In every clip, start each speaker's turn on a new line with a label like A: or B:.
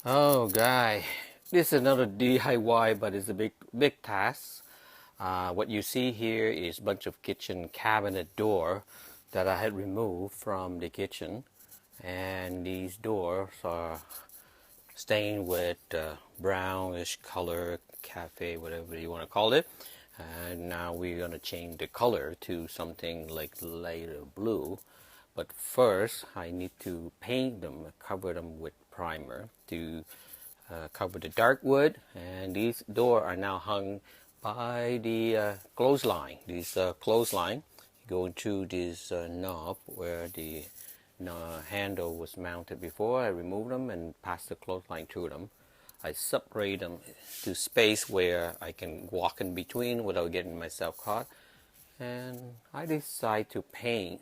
A: Oh, guy, this is another DIY, but it's a big task. What you see here is a bunch of kitchen cabinet door that I had removed from the kitchen, and these doors are stained with brownish color, cafe, whatever you want to call it. And now we're going to change the color to something like lighter blue. But first, I need to paint them, cover them with primer to cover the dark wood. And these doors are now hung by the clothesline. These clothesline go into this knob where the handle was mounted before. I removed them and passed the clothesline through them. I separate them to space where I can walk in between without getting myself caught. And I decide to paint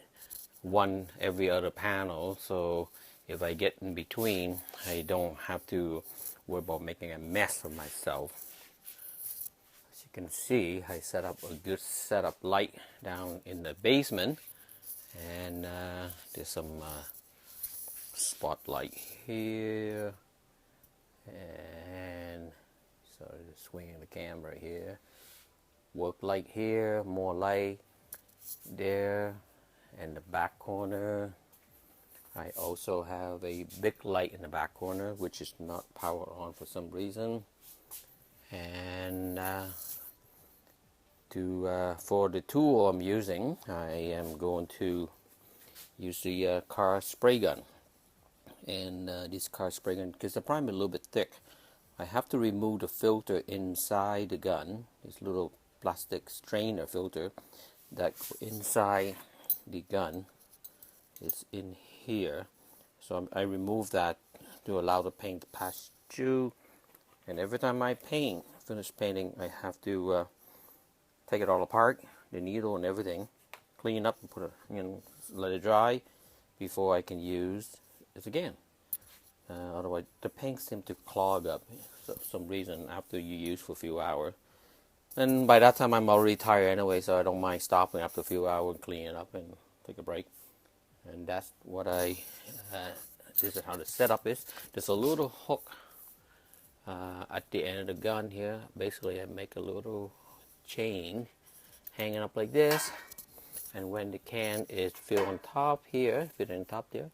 A: one every other panel, so if I get in between, I don't have to worry about making a mess of myself. As you can see, I set up a good setup light down in the basement, and there's some spotlight here, and so just swinging the camera here. Work light here, more light there, and the back corner. I also have a big light in the back corner, which is not powered on for some reason. And for the tool I'm using, I am going to use the car spray gun. And this car spray gun, because the primer is a little bit thick, I have to remove the filter inside the gun. This little plastic strainer filter that inside the gun is in here, so I remove that to allow the paint to pass through. And every time I finish painting, I have to take it all apart, the needle and everything, clean up and put it, let it dry before I can use it again. Otherwise, the paint seems to clog up for some reason after you use for a few hours. And by that time, I'm already tired anyway, so I don't mind stopping after a few hours and cleaning up and take a break. And that's what this is how the setup is. There's a little hook at the end of the gun here. Basically, I make a little chain hanging up like this. And when the can is filled on top here, fit on top there,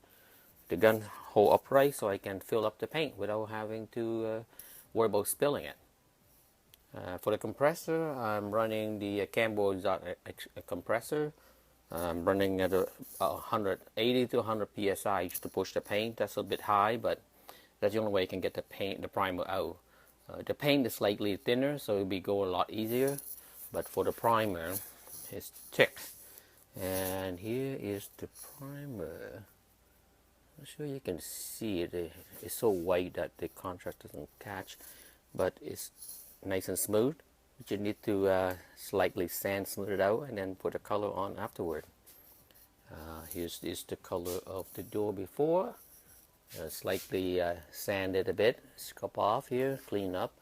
A: the gun hold upright so I can fill up the paint without having to worry about spilling it. For the compressor, I'm running the Cambo compressor. I'm running at 180 to 100 psi to push the paint. That's a bit high, but that's the only way I can get the primer out. The paint is slightly thinner, so it'll go a lot easier. But for the primer, it's thick. And here is the primer. I'm sure you can see it. It's so white that the contrast doesn't catch, but it's nice and smooth. But you need to slightly smooth it out and then put a color on afterward. Here's the color of the door before. Slightly sand it a bit, scrub off here, clean up,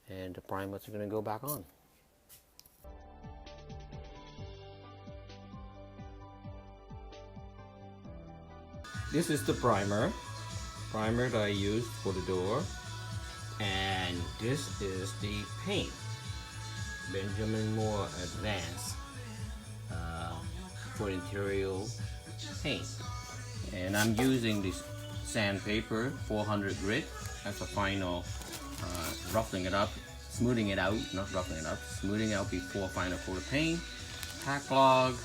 A: and the primers are going to go back on. This is the primer that I used for the door, and this is the paint, Benjamin Moore Advanced for interior paint. And I'm using this sandpaper 400 grit as a final roughing it up, smoothing it out, not roughing it up, smoothing out before final coat of paint. Tack log,